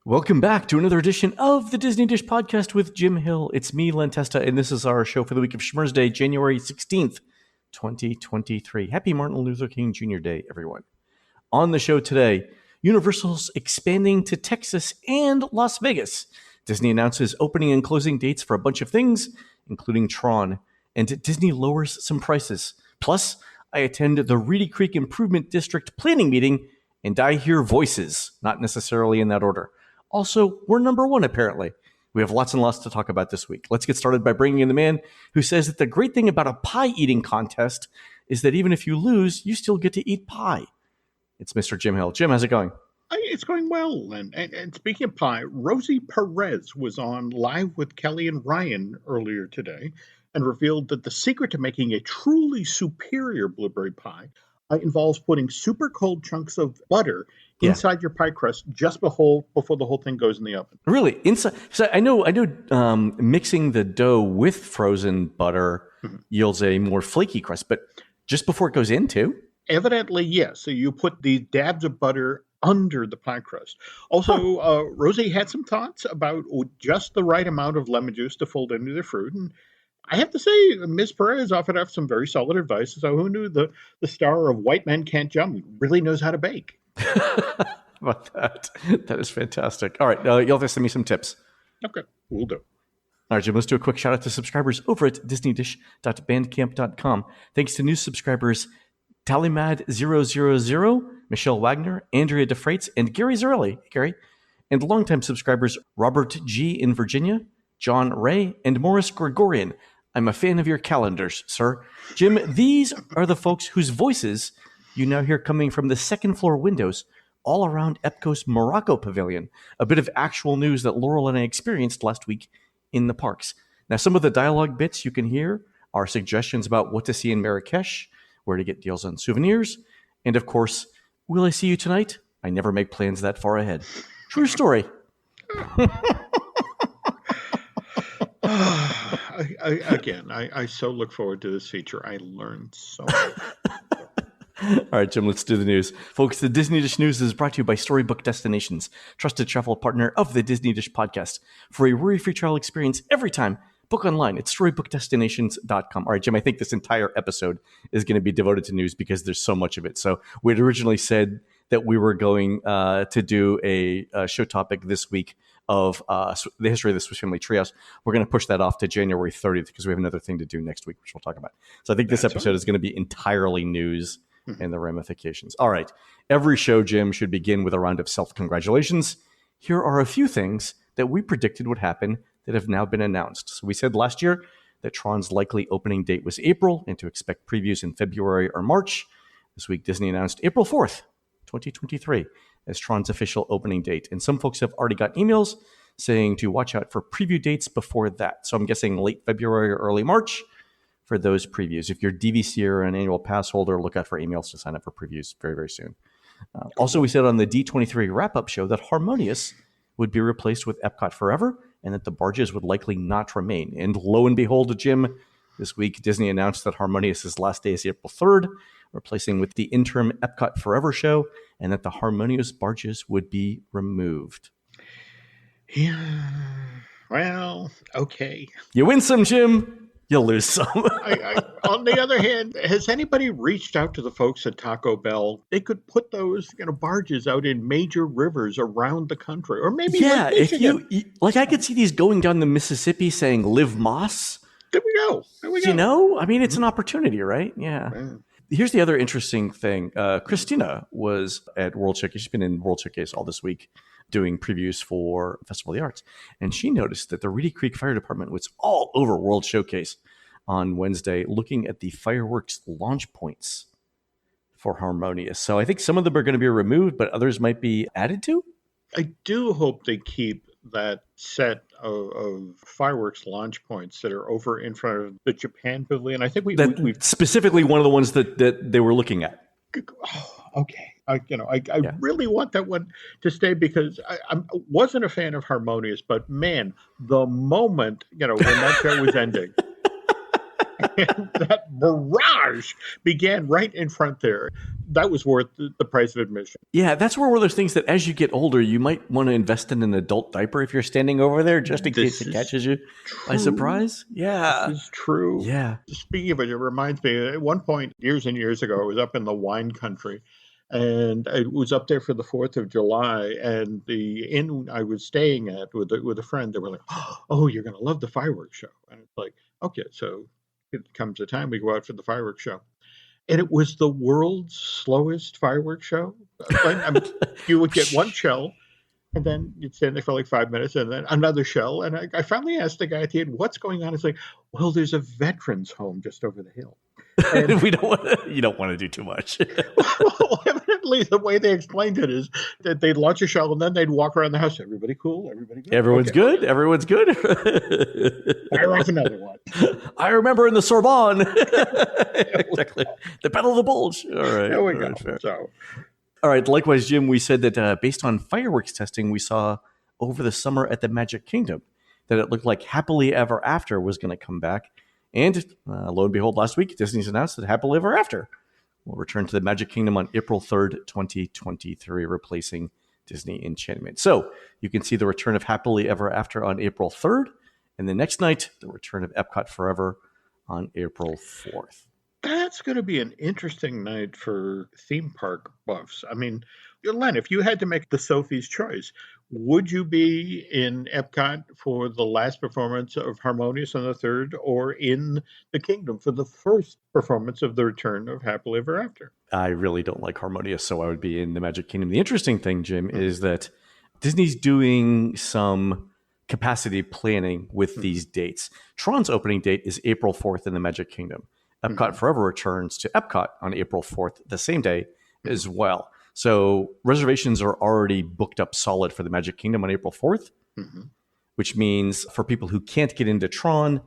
Welcome back to another edition of the Disney Dish Podcast with Jim Hill. It's me, Len Testa, and this is our show for the week of Schmurz Day, January 16th, 2023. Happy Martin Luther King Jr. Day, everyone. On the show today, Universal's expanding to Texas and Las Vegas. Disney announces opening and closing dates for a bunch of things, including Tron, and Disney lowers some prices. Plus, I attend the Reedy Creek Improvement District planning meeting, and I hear voices, not necessarily in that order. Also, we're number one, apparently. We have lots and lots to talk about this week. Let's get started by bringing in the man who says that the great thing about a pie eating contest is that even if you lose, you still get to eat pie. It's Mr. Jim Hill. Jim, how's it going? It's going well. And speaking of pie, Rosie Perez was on Live with Kelly and Ryan earlier today and revealed that the secret to making a truly superior blueberry pie involves putting super cold chunks of butter inside your pie crust just before the whole thing goes in the oven. Really? Inside? So I know. Mixing the dough with frozen butter yields a more flaky crust, but just before it goes in too? Evidently, yes. So you put these dabs of butter under the pie crust. Also, Rosie had some thoughts about just the right amount of lemon juice to fold into the fruit. And I have to say, Ms. Perez offered up some very solid advice. So who knew the star of White Men Can't Jump really knows how to bake? About that. That is fantastic. All right. You'll have to send me some tips. Okay. We'll do. All right, Jim, let's do a quick shout out to subscribers over at disneydish.bandcamp.com. Thanks to new subscribers Tallimad000, Michelle Wagner, Andrea DeFreitas, and Gary Zarelli. Hey, Gary. And longtime subscribers Robert G. in Virginia, John Ray, and Morris Gregorian. I'm a fan of your calendars, sir. Jim, these are the folks whose voices you now hear coming from the second floor windows all around Epcot's Morocco pavilion. A bit of actual news that Laurel and I experienced last week in the parks. Now, some of the dialogue bits you can hear are suggestions about what to see in Marrakesh, where to get deals on souvenirs, and of course, will I see you tonight? I never make plans that far ahead. True story. I so look forward to this feature. I learned so much. All right, Jim, let's do the news. Folks, the Disney Dish News is brought to you by Storybook Destinations, trusted travel partner of the Disney Dish Podcast. For a worry-free travel experience every time, book online at storybookdestinations.com. All right, Jim, I think this entire episode is going to be devoted to news because there's so much of it. So we had originally said that we were going to do a show topic this week of the history of the Swiss Family Treehouse. We're going to push that off to January 30th because we have another thing to do next week, which we'll talk about. So I think this episode is going to be entirely news and the ramifications. All right. Every show, Jim, should begin with a round of self-congratulations. Here are a few things that we predicted would happen that have now been announced. So we said last year that Tron's likely opening date was April and to expect previews in February or March. This week, Disney announced April 4th, 2023 as Tron's official opening date. And some folks have already got emails saying to watch out for preview dates before that. So I'm guessing late February or early March for those previews. If you're DVC or an annual pass holder, look out for emails to sign up for previews very, very soon. Also, we said on the D23 wrap-up show that Harmonious would be replaced with Epcot Forever and that the barges would likely not remain. And lo and behold, Jim, this week Disney announced that Harmonious's last day is April 3rd, replacing with the interim Epcot Forever show, and that the Harmonious barges would be removed. Yeah, well, okay. You win some, Jim. You'll lose some. On the other hand, has anybody reached out to the folks at Taco Bell? They could put those barges out in major rivers around the country, or maybe if you I could see these going down the Mississippi saying "Live Moss." There we go. You know, I mean, it's an opportunity, right? Yeah. Man. Here's the other interesting thing. Christina was at World Showcase. She's been in World Showcase all this week doing previews for Festival of the Arts. And she noticed that the Reedy Creek Fire Department was all over World Showcase on Wednesday looking at the fireworks launch points for Harmonious. So I think some of them are going to be removed, but others might be added to. I do hope they keep that set of fireworks launch points that are over in front of the Japan Pavilion. I think we've specifically one of the ones that they were looking at. Oh, okay. I really want that one to stay because I wasn't a fan of Harmonious, but man, the moment, when that show was ending. And that barrage began right in front there. That was worth the price of admission. Yeah, that's one of those things that as you get older, you might want to invest in an adult diaper if you're standing over there, just in case This it is catches you by true. surprise. This Yeah. is true. Yeah. Speaking of it, it reminds me, at one point, years and years ago, I was up in the wine country, and I was up there for the 4th of July, and the inn I was staying at with a friend, they were like, "Oh, you're going to love the fireworks show." And it's like, okay, so it comes a time we go out for the fireworks show. And it was the world's slowest fireworks show. You would get one shell, and then you'd stand there for like 5 minutes, and then another shell. And I finally asked the guy at the end, "What's going on?" It's like, "Well, there's a veterans home just over the hill." And We don't want to, you don't want to do too much. well, evidently, the way they explained it is that they'd launch a shell, and then they'd walk around the house. Everybody cool? Everybody good? Everyone's Okay, good. okay. Everyone's good. Fire off another one. I remember in the Sorbonne. Exactly. The Battle of the Bulge. All right. There we All go. right, fair. So, All right. Likewise, Jim, we said that based on fireworks testing we saw over the summer at the Magic Kingdom, that it looked like Happily Ever After was going to come back. And lo and behold, last week, Disney's announced that Happily Ever After will return to the Magic Kingdom on April 3rd, 2023, replacing Disney Enchantment. So you can see the return of Happily Ever After on April 3rd. And the next night, the return of Epcot Forever on April 4th. that's going to be an interesting night for theme park buffs. I mean, Len, if you had to make the Sophie's choice, would you be in Epcot for the last performance of Harmonious on the 3rd, or in the Kingdom for the first performance of the return of Happily Ever After? I really don't like Harmonious, so I would be in the Magic Kingdom. The interesting thing, Jim, is that Disney's doing some capacity planning with these dates. Tron's opening date is April 4th in the Magic Kingdom. Epcot Forever returns to Epcot on April 4th, the same day as well. So reservations are already booked up solid for the Magic Kingdom on April 4th, which means for people who can't get into Tron,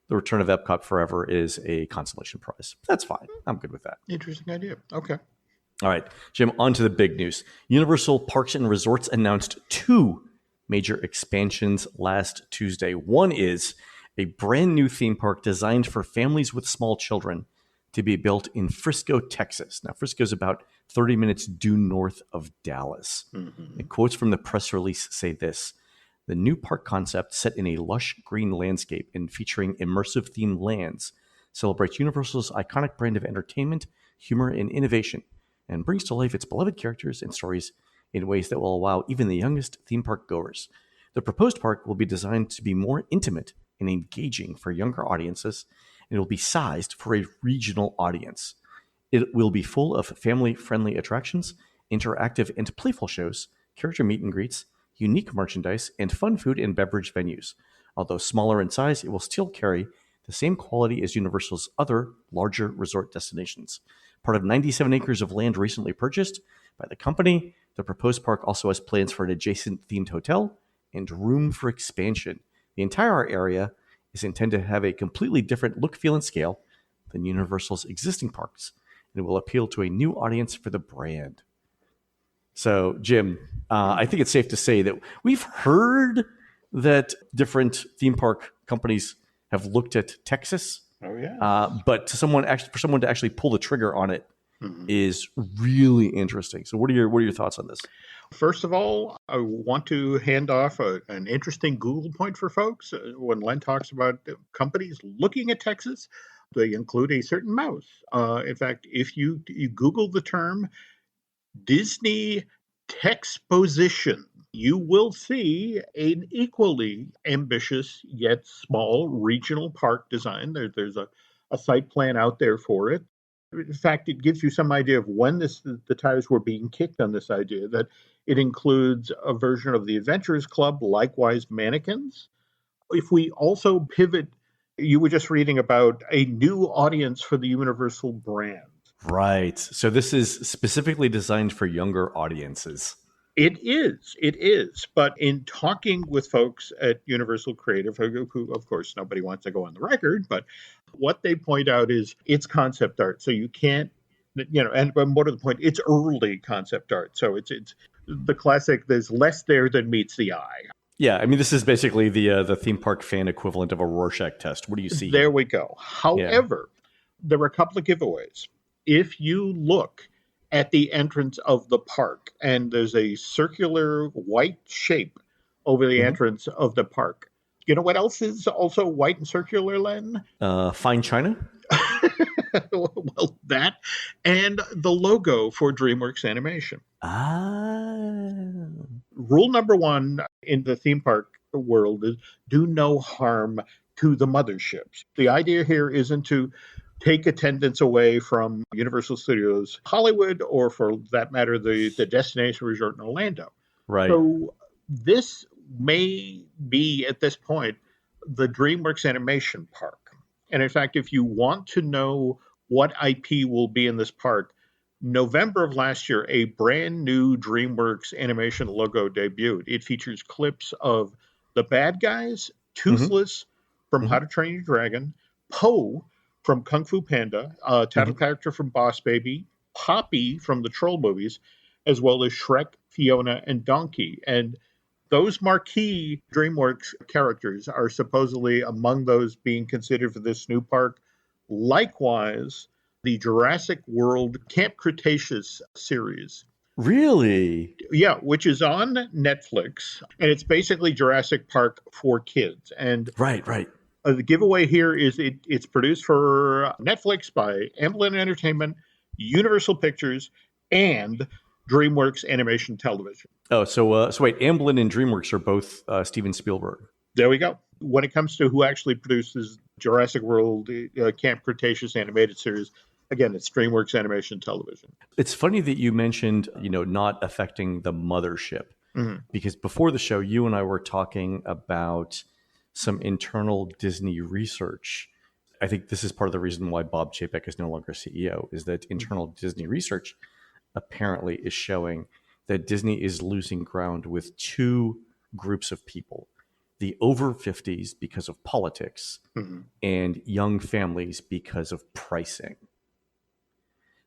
the return of Epcot Forever is a consolation prize. That's fine. I'm good with that. Interesting idea. Okay. All right, Jim, on to the big news. Universal Parks and Resorts announced 2 major expansions last Tuesday. One is a brand new theme park designed for families with small children to be built in Frisco, Texas. Now, Frisco is about 30 minutes due north of Dallas. And quotes from the press release say this: the new park concept, set in a lush green landscape and featuring immersive themed lands, celebrates Universal's iconic brand of entertainment, humor, and innovation, and brings to life its beloved characters and stories in ways that will wow even the youngest theme park goers. The proposed park will be designed to be more intimate and engaging for younger audiences, and it will be sized for a regional audience. It will be full of family-friendly attractions, interactive and playful shows, character meet and greets, unique merchandise, and fun food and beverage venues. Although smaller in size, it will still carry the same quality as Universal's other larger resort destinations. Part of 97 acres of land recently purchased by the company, the proposed park also has plans for an adjacent themed hotel and room for expansion. The entire area is intended to have a completely different look, feel, and scale than Universal's existing parks, and it will appeal to a new audience for the brand. So, Jim, I think it's safe to say that we've heard that different theme park companies have looked at Texas. Oh, yeah. But for someone to actually pull the trigger on it is really interesting. So, what are your thoughts on this? First of all, I want to hand off an interesting Google point for folks. When Len talks about companies looking at Texas, they include a certain mouse. In fact, if you Google the term Disney Texposition, you will see an equally ambitious yet small regional park design. There's a site plan out there for it. In fact, it gives you some idea of when the tires were being kicked on this idea, that it includes a version of the Adventurers Club, likewise mannequins. If we also pivot, you were just reading about a new audience for the Universal brand. Right. So this is specifically designed for younger audiences. It is. But in talking with folks at Universal Creative, who of course nobody wants to go on the record, but what they point out is it's concept art. So you can't, and more to the point, it's early concept art. So it's the classic, there's less there than meets the eye. Yeah, I mean, this is basically the theme park fan equivalent of a Rorschach test. What do you see There here? we go. Yeah. However, there were a couple of giveaways. If you look at the entrance of the park, and there's a circular white shape over the Hmm. entrance of the park. You know what else is also white and circular, Len? Fine China? Well, that and the logo for DreamWorks Animation. Ah. Rule number one in the theme park world is do no harm to the motherships. The idea here isn't to take attendance away from Universal Studios Hollywood or, for that matter, the destination resort in Orlando. Right. So this may be at this point the DreamWorks Animation Park. And in fact, if you want to know what IP will be in this park, November of last year, a brand new DreamWorks animation logo debuted. It features clips of the bad guys, Hmm. Toothless from How Hmm. to Train Your Dragon, Poe from Kung Fu Panda, title Hmm. character from Boss Baby, Poppy from the Troll movies, as well as Shrek, Fiona, and Donkey. And those marquee DreamWorks characters are supposedly among those being considered for this new park. Likewise, the Jurassic World Camp Cretaceous series. Really? Yeah, which is on Netflix, and it's basically Jurassic Park for kids. And Right, right. the giveaway here is it's produced for Netflix by Amblin Entertainment, Universal Pictures, and DreamWorks Animation Television. So wait, Amblin and DreamWorks are both Steven Spielberg. There we go. When it comes to who actually produces Jurassic World Camp Cretaceous animated series, again, it's DreamWorks Animation Television. It's funny that you mentioned, not affecting the mothership, Mhm. because before the show, you and I were talking about some internal Disney research. I think this is part of the reason why Bob Chapek is no longer CEO, is that internal Disney research apparently is showing that Disney is losing ground with two groups of people: the over 50s because of politics, Mhm. and young families because of pricing.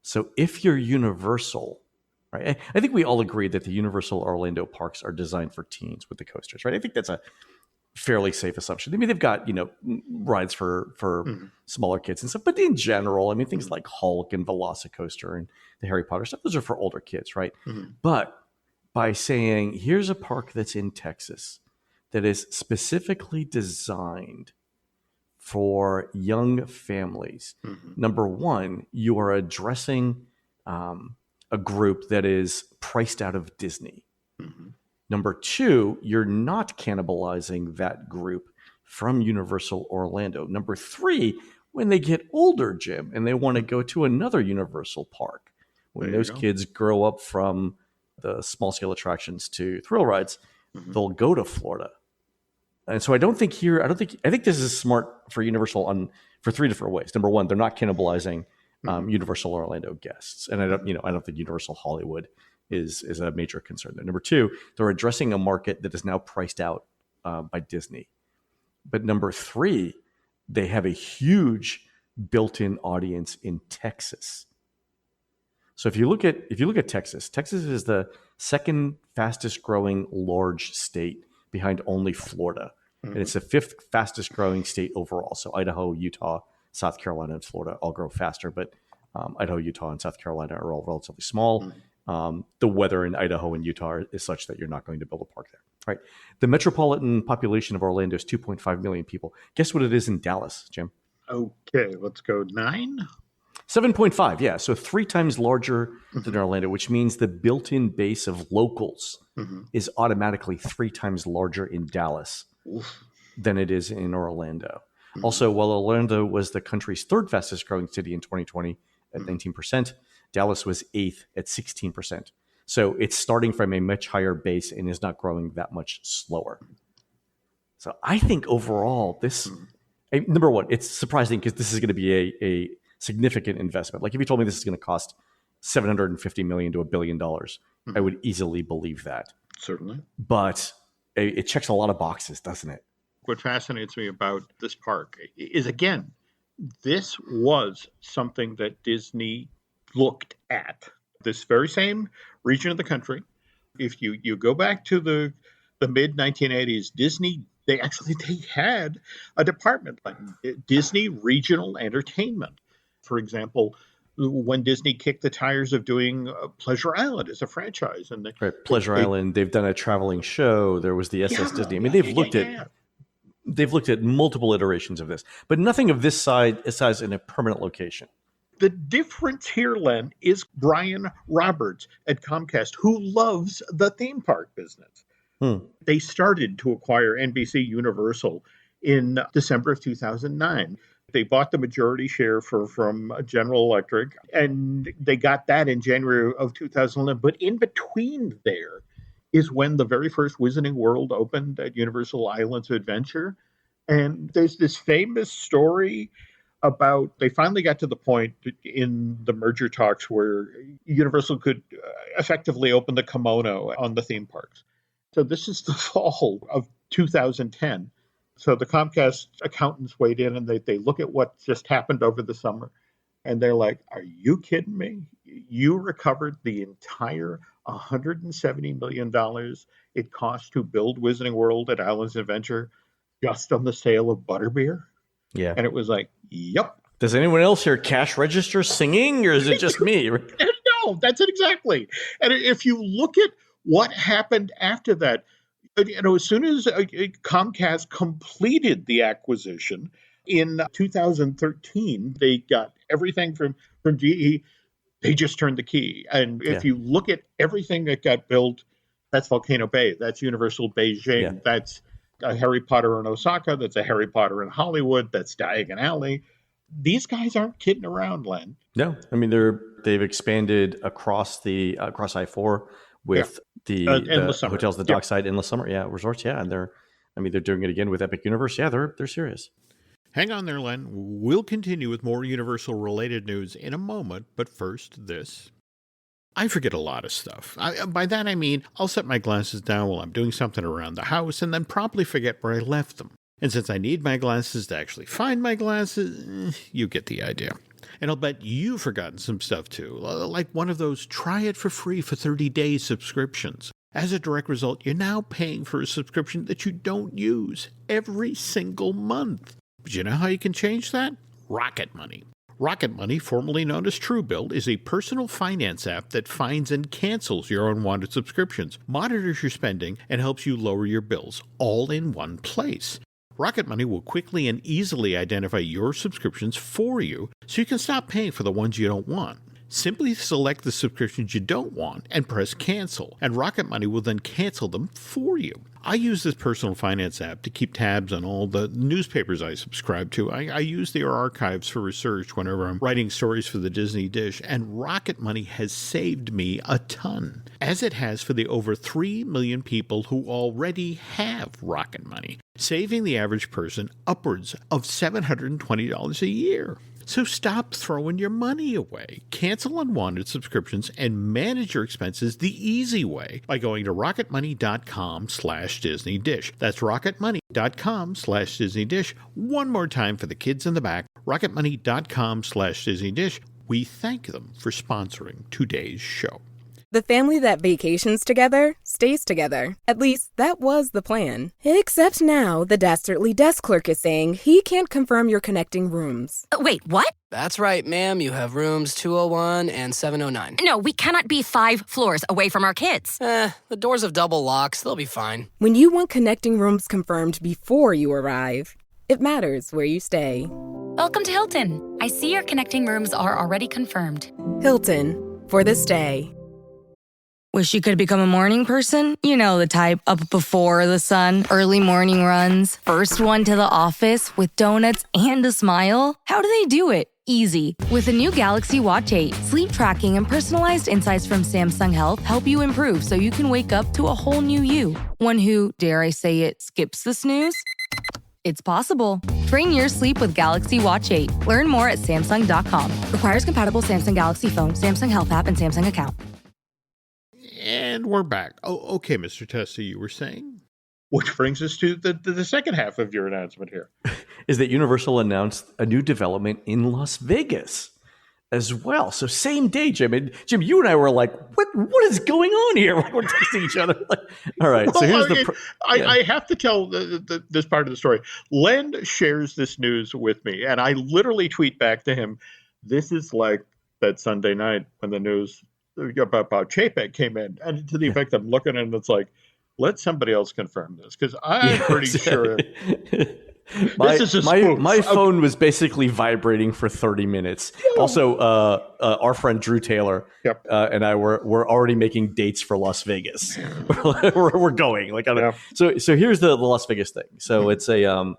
So if you're Universal, right? I think we all agree that the Universal Orlando parks are designed for teens with the coasters, right? I think that's a fairly safe assumption. I mean, they've got rides for Mhm. smaller kids and stuff, but in general, I mean, things Mhm. like Hulk and Velocicoaster and the Harry Potter stuff, those are for older kids, right? Mhm. But by saying here's a park that's in Texas that is specifically designed for young families. Mhm. Number one, you are addressing a group that is priced out of Disney. Mhm. Number two, you're not cannibalizing that group from Universal Orlando. Number three, when they get older, Jim, and they want to go to another Universal park, when There you those go. kids grow up from the small scale attractions to thrill rides, Mhm. they'll go to Florida. And so I think this is smart for Universal for three different ways. Number one, they're not cannibalizing Mhm. Universal Orlando guests, and Mhm. I don't think Universal Hollywood is a major concern there. Number two, they're addressing a market that is now priced out by Disney. But number three, they have a huge built-in audience in Texas. So if you look at Texas, Texas is the second fastest growing large state behind only Florida, and Mhm. it's the fifth fastest growing state overall. So Idaho, Utah, South Carolina, and Florida all grow faster, but Idaho, Utah, and South Carolina are all relatively small. Mhm. The weather in Idaho and Utah is such that you're not going to build a park there. Right. The metropolitan population of Orlando is 2.5 million people. Guess what it is in Dallas, Jim? Okay, let's go 9. 7.5, yeah. So three times larger than Mhm. Orlando, which means the built in base of locals Mhm. is automatically three times larger in Dallas Oof. than it is in Orlando. Mhm. Also, while Orlando was the country's third fastest growing city in 2020 at Mhm. 19%, Dallas was eighth at 16%. So it's starting from a much higher base and is not growing that much slower. So I think overall, Mhm. number one, it's surprising because this is going to be a significant investment. Like if you told me this is going to cost 750 million to $1 billion, I Mhm. would easily believe that. Certainly. But it checks a lot of boxes, doesn't it? What fascinates me about this park is, again, this was something that Disney looked at. This very same region of the country. If you go back to the the mid-1980s, Disney, they had a department like Disney Regional Entertainment. For example, when Disney kicked the tires of doing Pleasure Island as a franchise, and Right, Pleasure Island. They've done a traveling show. There was the SS Disney. I mean, they've looked at multiple iterations of this, but nothing of this size in a permanent location. The difference here, Len, is Brian Roberts at Comcast, who loves the theme park business. They started to acquire NBC Universal in December of 2009. They bought the majority share from General Electric, and they got that in January of 2011. But in between there is when the very first Wizarding World opened at Universal Islands of Adventure. And there's this famous story about they finally got to the point in the merger talks where Universal could effectively open the kimono on the theme parks. So this is the fall of 2010. So the Comcast accountants weighed in and they look at what just happened over the summer. And they're like, are you kidding me? You recovered the entire $170 million it cost to build Wizarding World at Islands of Adventure just on the sale of butterbeer? Yeah. And it was like, yep. Does anyone else hear cash register singing, or is it just me? No, that's it exactly. And if you look at what happened after that, as soon as Comcast completed the acquisition in 2013, they got everything from GE. They just turned the key. And if you look at everything that got built, that's Volcano Bay, that's Universal Beijing, that's a Harry Potter in Osaka, that's a Harry Potter in Hollywood, that's Diagon Alley. These guys aren't kidding around, Len. No, I mean they've expanded across I-4 with the hotels, the Dockside, Endless Summer, resorts, and they're doing it again with Epic Universe. They're serious. Hang on there, Len. We'll continue with more Universal-related news in a moment, but first, this. I forget a lot of stuff. By that I mean, I'll set my glasses down while I'm doing something around the house and then promptly forget where I left them. And since I need my glasses to actually find my glasses, you get the idea. And I'll bet you've forgotten some stuff too, like one of those try it for free for 30 days subscriptions. As a direct result, you're now paying for a subscription that you don't use every single month. But you know how you can change that? Rocket Money. Rocket Money, formerly known as Truebill, is a personal finance app that finds and cancels your unwanted subscriptions, monitors your spending, and helps you lower your bills, all in one place. Rocket Money will quickly and easily identify your subscriptions for you so you can stop paying for the ones you don't want. Simply select the subscriptions you don't want and press cancel, and Rocket Money will then cancel them for you. I use this personal finance app to keep tabs on all the newspapers I subscribe to. I use their archives for research whenever I'm writing stories for the Disney Dish, and Rocket Money has saved me a ton, as it has for the over 3 million people who already have Rocket Money, saving the average person upwards of $720 a year. So stop throwing your money away. Cancel unwanted subscriptions and manage your expenses the easy way by going to rocketmoney.com/Disney Dish. That's rocketmoney.com/Disney Dish. One more time for the kids in the back, rocketmoney.com/Disney Dish. We thank them for sponsoring today's show. The family that vacations together stays together. At least, that was the plan. Except now, the dastardly desk clerk is saying he can't confirm your connecting rooms. Wait, what? That's right, ma'am. You have rooms 201 and 709. No, we cannot be 5 floors away from our kids. The doors have double locks. They'll be fine. When you want connecting rooms confirmed before you arrive, it matters where you stay. Welcome to Hilton. I see your connecting rooms are already confirmed. Hilton, for the stay. Wish you could become a morning person? You know the type, up before the sun, early morning runs, first one to the office with donuts and a smile. How do they do it? Easy. With the new Galaxy Watch 8, sleep tracking and personalized insights from Samsung Health help you improve so you can wake up to a whole new you. One who, dare I say it, skips the snooze? It's possible. Train your sleep with Galaxy Watch 8. Learn more at Samsung.com. Requires compatible Samsung Galaxy phone, Samsung Health app, and Samsung account. And we're back. Oh, okay, Mr. Testa, you were saying? Which brings us to the second half of your announcement here. Is that Universal announced a new development in Las Vegas. as well. So same day, Jim. And Jim, you and I were like, what is going on here? We're texting each other. Like, all right. So here's I have to tell this part of the story. Len shares this news with me, and I literally tweet back to him, this is like that Sunday night when the news about Chapek came in. And to the effect, I'm looking at it and it's like, let somebody else confirm this, because I'm pretty sure this is a spoof. My phone was basically vibrating for 30 minutes. Also, our friend Drew Taylor and I were already making dates for Las Vegas. we're going. So here's the Las Vegas thing. So it's it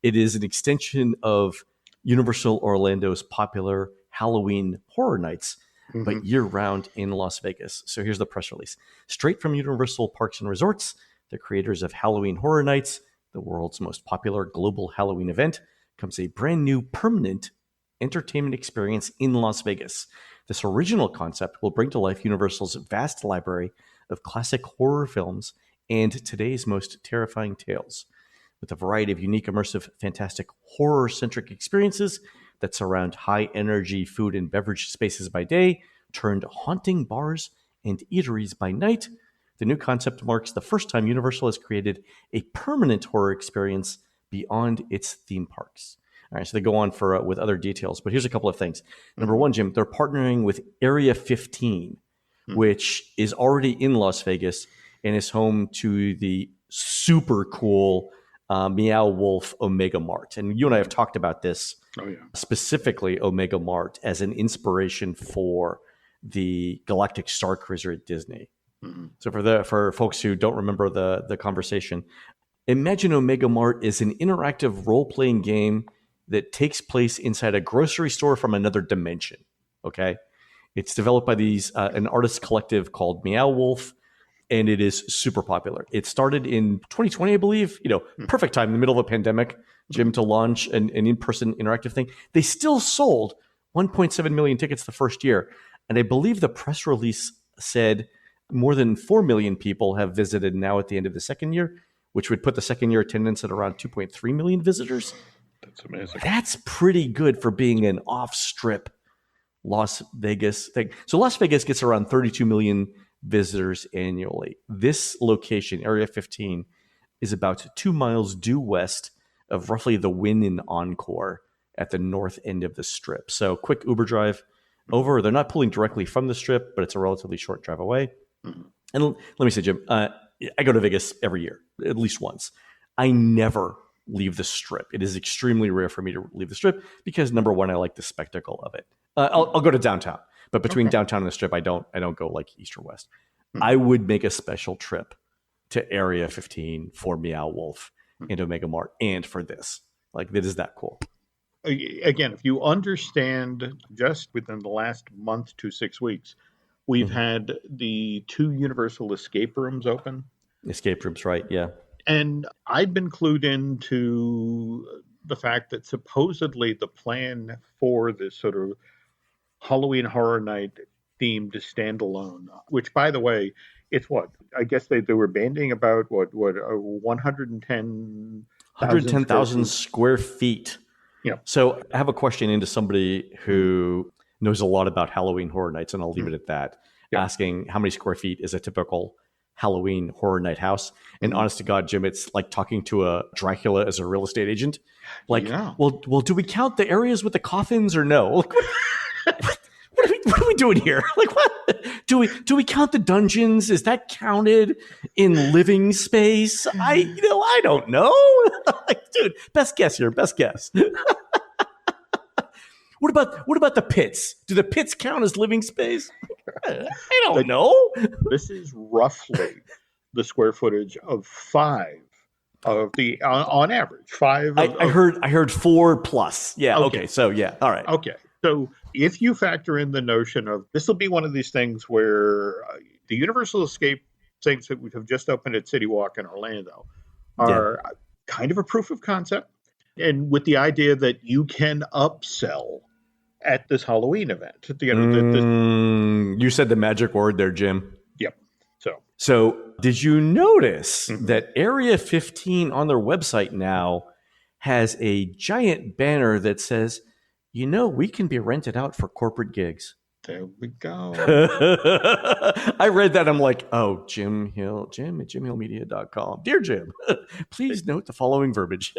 is an extension of Universal Orlando's popular Halloween Horror Nights, but year-round in Las Vegas. So here's the press release. Straight from Universal Parks and Resorts, the creators of Halloween Horror Nights, the world's most popular global Halloween event, comes a brand new permanent entertainment experience in Las Vegas. This original concept will bring to life Universal's vast library of classic horror films and today's most terrifying tales. With a variety of unique, immersive, fantastic, horror-centric experiences that surround high-energy food and beverage spaces by day, turned haunting bars and eateries by night, the new concept marks the first time Universal has created a permanent horror experience beyond its theme parks. All right, so they go on with other details, but here's a couple of things. Number one, Jim, they're partnering with Area 15, which is already in Las Vegas and is home to the super cool Meow Wolf Omega Mart. And you and I have talked about this, specifically Omega Mart, as an inspiration for the Galactic Star Cruiser at Disney. So for folks who don't remember the conversation, imagine Omega Mart is an interactive role-playing game that takes place inside a grocery store from another dimension. Okay, it's developed by an artist collective called Meow Wolf, and it is super popular. It started in 2020, I believe. Perfect time in the middle of a pandemic, Jim, to launch an in-person interactive thing. They still sold 1.7 million tickets the first year, and I believe the press release said more than 4 million people have visited now at the end of the second year, which would put the second year attendance at around 2.3 million visitors. That's amazing. That's pretty good for being an off-strip Las Vegas thing. So Las Vegas gets around 32 million visitors annually. This location, Area 15, is about 2 miles due west of roughly the Wynn and Encore at the north end of the strip. So quick Uber drive over. They're not pulling directly from the strip, but it's a relatively short drive away. And let me say, Jim, I go to Vegas every year, at least once. I never leave the strip. It is extremely rare for me to leave the strip because, number one, I like the spectacle of it. I'll go to downtown, but between downtown and the strip, I don't go like east or west. I would make a special trip to Area 15 for Meow Wolf and Omega Mart and for this. Like, it is that cool. Again, if you understand, just within the last month to 6 weeks, we've had the 2 Universal escape rooms open. Escape rooms, right? Yeah. And I've been clued into the fact that supposedly the plan for this sort of Halloween Horror Night themed standalone, which, by the way, it's what? I guess they were banding about, 110,000 square feet. Yeah. So I have a question into somebody who knows a lot about Halloween Horror Nights, and I'll leave it at that, asking how many square feet is a typical Halloween Horror Night house. And honest to God, Jim, it's like talking to a Dracula as a real estate agent. Like, well, do we count the areas with the coffins or no? Like, what are we doing here? Like, what do we count the dungeons? Is that counted in living space? I don't know. Like, dude, best guess here. Best guess. What about the pits? Do the pits count as living space? I don't know. This is roughly the square footage of 5 of the on average 5. I heard 4 plus. Yeah. Okay. So yeah. All right. Okay. So if you factor in the notion of this will be one of these things where the Universal Escape things that we have just opened at City Walk in Orlando are kind of a proof of concept, and with the idea that you can upsell at this Halloween event. You said the magic word there, Jim. Yep. So did you notice that Area 15 on their website now has a giant banner that says we can be rented out for corporate gigs. There we go. I read that. I'm like, oh, Jim Hill, Jim at jimhillmedia.com. Dear Jim, please note the following verbiage.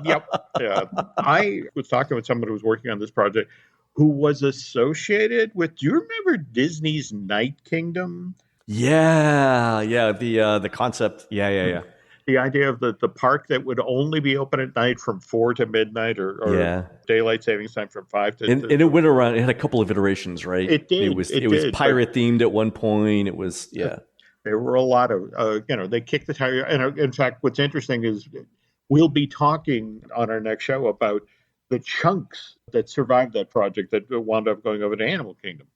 Yep. Yeah. I was talking with someone who was working on this project who was associated with, do you remember Disney's Night Kingdom? Yeah. The concept. Yeah. The idea of the park that would only be open at night from 4 to midnight or daylight savings time from 5 to... And it went around, it had a couple of iterations, right? It did. It was pirate themed at one point. It was, There were a lot of, they kicked the tire. And in fact, what's interesting is we'll be talking on our next show about the chunks that survived that project that wound up going over to Animal Kingdom.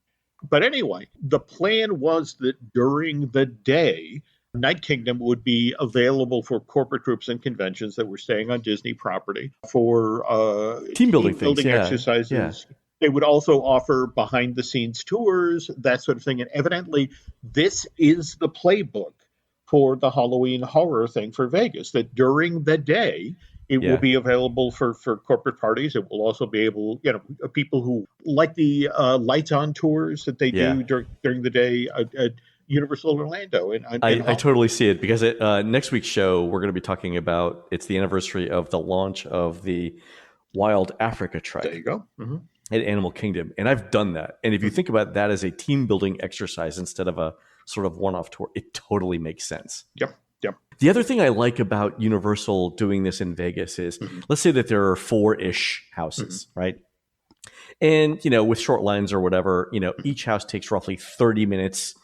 But anyway, the plan was that during the day, Night Kingdom would be available for corporate groups and conventions that were staying on Disney property for team building exercises. Yeah. They would also offer behind-the-scenes tours, that sort of thing. And evidently, this is the playbook for the Halloween horror thing for Vegas, that during the day, it will be available for corporate parties. It will also be able, people who like the lights-on tours that they do during the day at Universal Orlando. And I totally see it, because next week's show, we're going to be talking about, it's the anniversary of the launch of the Wild Africa Trek. There you go. Mm-hmm. At Animal Kingdom. And I've done that. And if you think about that as a team building exercise instead of a sort of one-off tour, it totally makes sense. Yep. The other thing I like about Universal doing this in Vegas is, let's say that there are 4-ish houses, right? And, with short lines or whatever, each house takes roughly 30 minutes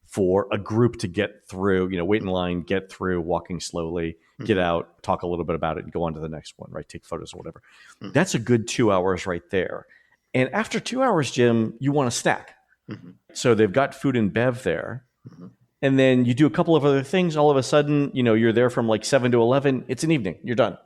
for a group to get through, wait in line, get through, walking slowly, get out, talk a little bit about it, and go on to the next one, right? Take photos or whatever. That's a good 2 hours right there. And after 2 hours, Jim, you want a snack. So they've got food and bev there. And then you do a couple of other things. All of a sudden, you're there from like 7 to 11. It's an evening. You're done.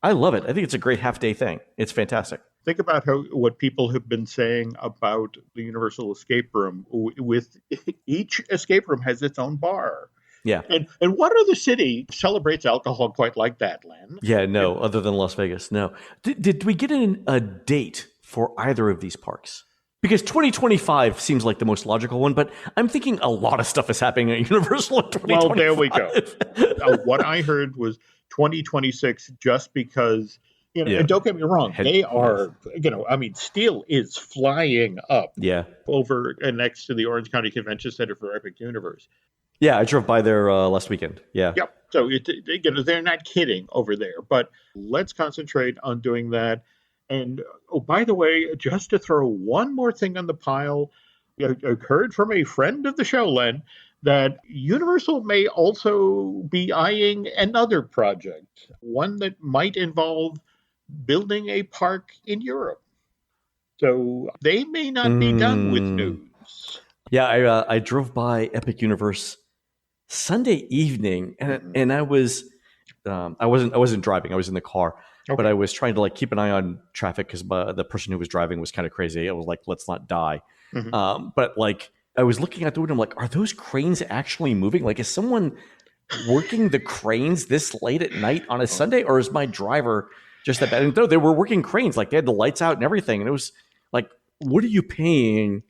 I love it. I think it's a great half-day thing. It's fantastic. Think about what people have been saying about the Universal Escape Room. With each escape room has its own bar. Yeah. And what other city celebrates alcohol quite like that, Len? Yeah, no, other than Las Vegas, no. Did we get a date for either of these parks? Because 2025 seems like the most logical one, but I'm thinking a lot of stuff is happening at Universal in 2025. Well, there we go. What I heard was 2026, just because, and don't get me wrong, they are, steel is flying up over and next to the Orange County Convention Center for Epic Universe. Yeah, I drove by there last weekend. Yeah. Yep. So, they're not kidding over there, but let's concentrate on doing that. And, by the way, just to throw one more thing on the pile, I heard from a friend of the show, Len, that Universal may also be eyeing another project, one that might involve building a park in Europe. So they may not be done with news. Yeah, I drove by Epic Universe Sunday evening, and I wasn't driving. I was in the car. Okay. But I was trying to keep an eye on traffic because the person who was driving was kind of crazy. I was like, let's not die. But I was looking out the window. I'm like, are those cranes actually moving? Is someone working the cranes this late at night on a Sunday, or is my driver just that bad? And no, they were working cranes. They had the lights out and everything. And it was like, what are you paying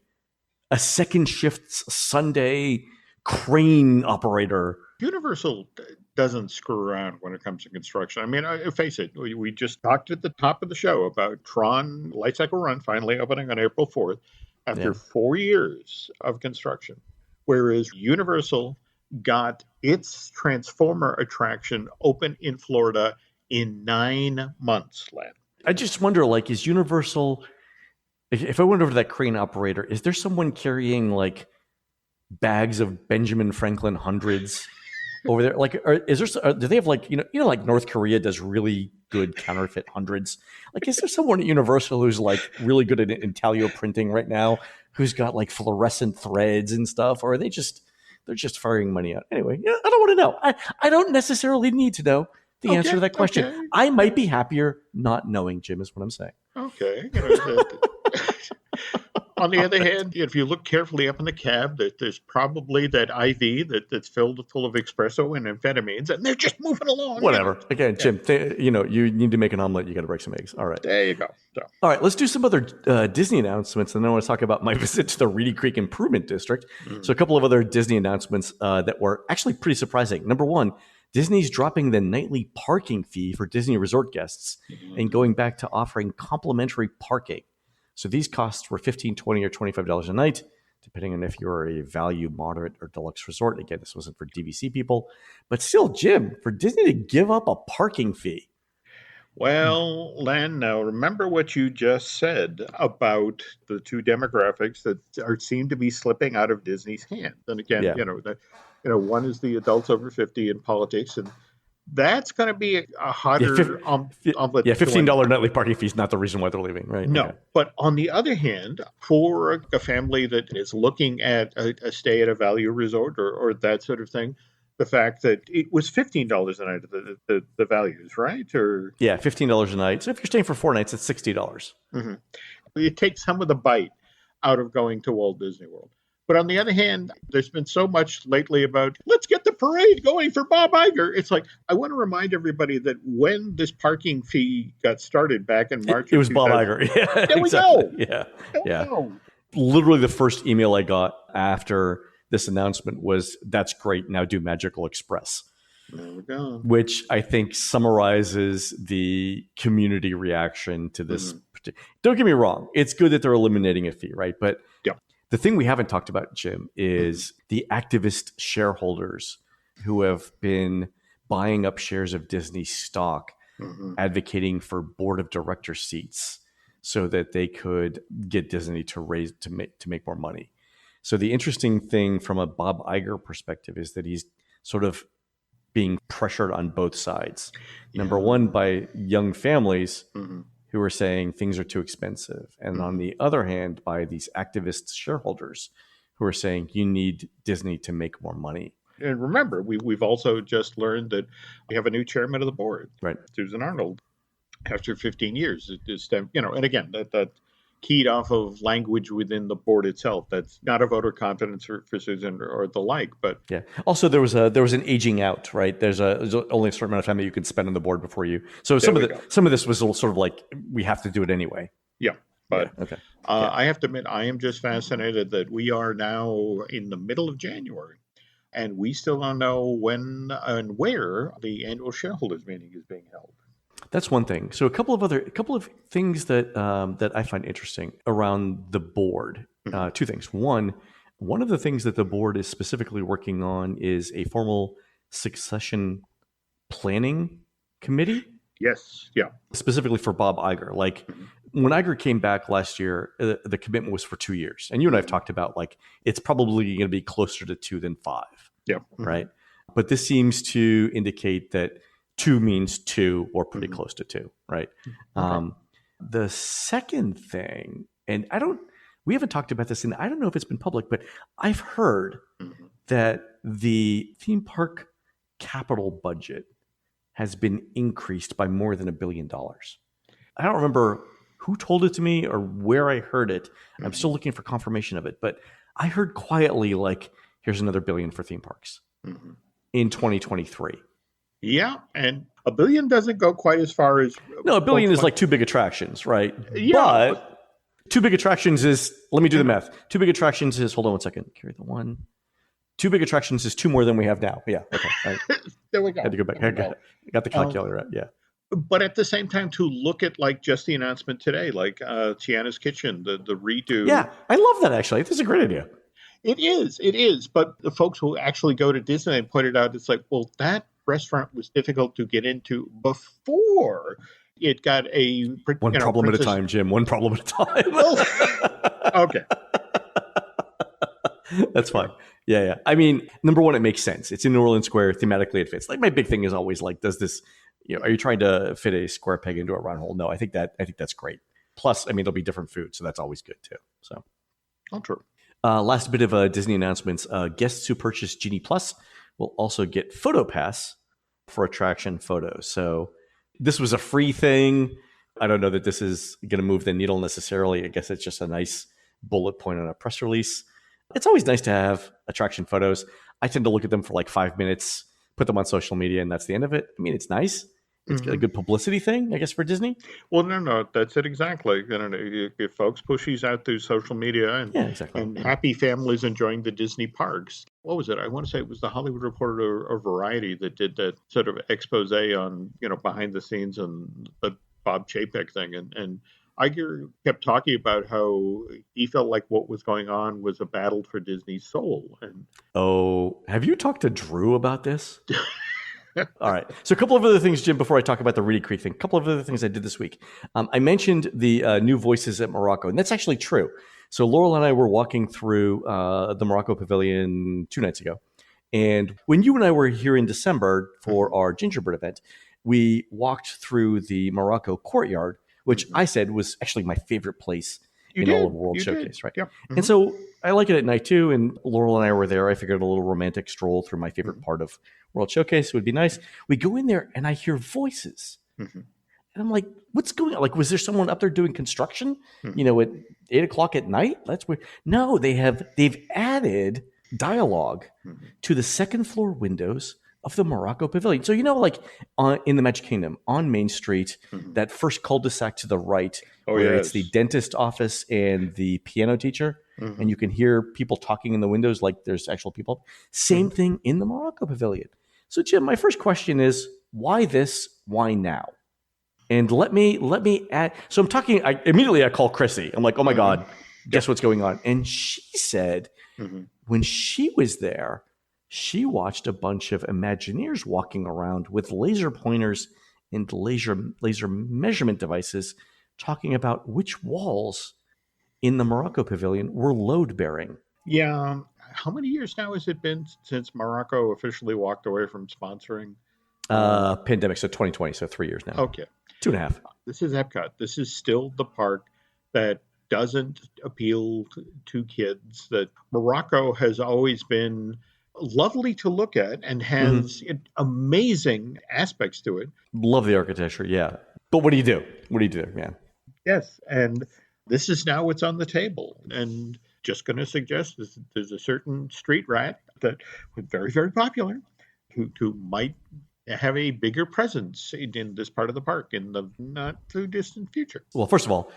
a second shift Sunday crane operator? Universal doesn't screw around when it comes to construction. I mean, face it, we just talked at the top of the show about Tron Light Cycle Run finally opening on April 4th after 4 years of construction, whereas Universal got its Transformer attraction open in Florida in 9 months, Len. I just wonder, is Universal, if I went over to that crane operator, is there someone carrying bags of Benjamin Franklin hundreds over there? Do they have North Korea does really good counterfeit hundreds? Is there someone at Universal who's really good at intaglio printing right now, who's got fluorescent threads and stuff, or are they're just firing money out? Anyway, I don't want to know. I don't necessarily need to know the answer to that question. Okay. I might be happier not knowing, Jim, is what I'm saying. Okay. On the other hand, if you look carefully up in the cab, there's probably that IV that's filled full of espresso and amphetamines, and they're just moving along. Whatever. Again, Jim, you need to make an omelet. You got to break some eggs. All right. There you go. So. All right, let's do some other Disney announcements, and then I want to talk about my visit to the Reedy Creek Improvement District. So a couple of other Disney announcements that were actually pretty surprising. Number one, Disney's dropping the nightly parking fee for Disney resort guests and going back to offering complimentary parking. So these costs were $15, $20, or $25 a night, depending on if you're a value, moderate, or deluxe resort. Again, this wasn't for DVC people. But still, Jim, for Disney to give up a parking fee. Well, Len, now remember what you just said about the two demographics that seem to be slipping out of Disney's hand. And again, one is the adults over 50 in politics, and that's going to be a hotter omelet. $15 nightly parking fee is not the reason why they're leaving, right? No, Okay. But on the other hand, for a family that is looking at a stay at a value resort or that sort of thing, the fact that it was $15 a night, the values, right? Or Yeah, $15 a night. So if you're staying for 4 nights, it's $60. Mm-hmm. It takes some of the bite out of going to Walt Disney World. But on the other hand, there's been so much lately about, let's get the parade going for Bob Iger. It's like, I want to remind everybody that when this parking fee got started back in March, it was Bob Iger. Yeah, there exactly. we go. Yeah. Literally the first email I got after this announcement was, that's great, now do Magical Express. There we go. Which I think summarizes the community reaction to this. Don't get me wrong. It's good that they're eliminating a fee, right? But the thing we haven't talked about, Jim, is the activist shareholders who have been buying up shares of Disney stock, advocating for board of director seats so that they could get Disney to make more money. So the interesting thing from a Bob Iger perspective is that he's sort of being pressured on both sides. Number one, by young families who are saying things are too expensive. And on the other hand, by these activist shareholders who are saying you need Disney to make more money. And remember, we've also just learned that we have a new chairman of the board, right? Susan Arnold, after 15 years. And again, that keyed off of language within the board itself. That's not a vote of confidence for Susan or the like. But yeah, also there was an aging out, right? There's only a certain amount of time that you can spend on the board before you. So some of this was sort of like, we have to do it anyway. Yeah, but okay. I have to admit, I am just fascinated that we are now in the middle of January, and we still don't know when and where the annual shareholders meeting is being held. That's one thing. So a couple of things that I find interesting around the board. Two things. One of the things that the board is specifically working on is a formal succession planning committee. Yes. Yeah. Specifically for Bob Iger. Like when Iger came back last year, the commitment was for 2 years. And you and I have talked about, like, it's probably going to be closer to 2 than 5. Yeah. Right. But this seems to indicate that 2 means 2 or pretty close to 2, right? Okay. The second thing, and we haven't talked about this, and I don't know if it's been public, but I've heard that the theme park capital budget has been increased by more than $1 billion. I don't remember who told it to me or where I heard it. I'm still looking for confirmation of it, but I heard quietly, like, here's another $1 billion for theme parks in 2023. Yeah, and $1 billion doesn't go quite as far as... No, $1 billion is like 2 big attractions, right? Yeah. But 2 big attractions is... Let me do the math. 2 big attractions is... Hold on one second. Carry the 1. 2 big attractions is 2 more than we have now. Yeah, okay. Right. There we go. Had to go back. I got the calculator out, yeah. But at the same time, to look at, like, just the announcement today, like Tiana's Kitchen, the redo... Yeah, I love that, actually. This is a great idea. It is. But the folks who actually go to Disneyland pointed out, it's like, well, that restaurant was difficult to get into before it got a... One problem at a time, Jim. One problem at a time. Okay. That's fine. Yeah. I mean, number one, it makes sense. It's in New Orleans Square. Thematically, it fits. Like, my big thing is always, like, does this... are you trying to fit a square peg into a round hole? No, I think that's great. Plus, I mean, there'll be different food, so that's always good, too. So, true. Last bit of Disney announcements. Guests who purchase Genie Plus will also get PhotoPass for attraction photos. So this was a free thing. I don't know that this is going to move the needle necessarily. I guess it's just a nice bullet point on a press release. It's always nice to have attraction photos. I tend to look at them for like 5 minutes, put them on social media, and that's the end of it. I mean, it's nice. It's a good publicity thing, I guess, for Disney. Well, no, that's it exactly. If folks push these out through social media and happy families enjoying the Disney parks. What was it? I want to say it was the Hollywood Reporter or Variety that did that sort of expose on, behind the scenes and the Bob Chapek thing. And Iger kept talking about how he felt like what was going on was a battle for Disney's soul. And have you talked to Drew about this? All right. So a couple of other things, Jim, before I talk about the Reedy Creek thing. A couple of other things I did this week. I mentioned the new voices at Morocco, and that's actually true. So Laurel and I were walking through the Morocco Pavilion 2 nights ago. And when you and I were here in December for our gingerbread event, we walked through the Morocco courtyard, which I said was actually my favorite place in all of World Showcase, right? Yep. Mm-hmm. And so I like it at night too. And Laurel and I were there. I figured a little romantic stroll through my favorite part of World Showcase would be nice. We go in there and I hear voices. And I'm like, what's going on? Like, was there someone up there doing construction, at 8:00 at night? That's weird. No, they've added dialogue to the second floor windows of the Morocco Pavilion. So, in the Magic Kingdom on Main Street, that first cul-de-sac to the right, where it's the dentist office and the piano teacher, and you can hear people talking in the windows like there's actual people. Same thing in the Morocco Pavilion. So, Jim, my first question is, why this? Why now? And let me add. So I'm talking. I call Chrissy. I'm like, oh my God, guess what's going on? And she said when she was there, she watched a bunch of Imagineers walking around with laser pointers and laser measurement devices, talking about which walls in the Morocco Pavilion were load bearing. Yeah. How many years now has it been since Morocco officially walked away from sponsoring? Pandemic, so 2020, so 3 years now. Okay. 2.5. This is Epcot. This is still the park that doesn't appeal to kids. That Morocco has always been lovely to look at and has amazing aspects to it. Love the architecture, yeah. But what do you do? What do you do, man? Yes, and this is now what's on the table. And just going to suggest there's a certain street rat that was very, very popular who might have a bigger presence in this part of the park in the not too distant future. Well, first of all,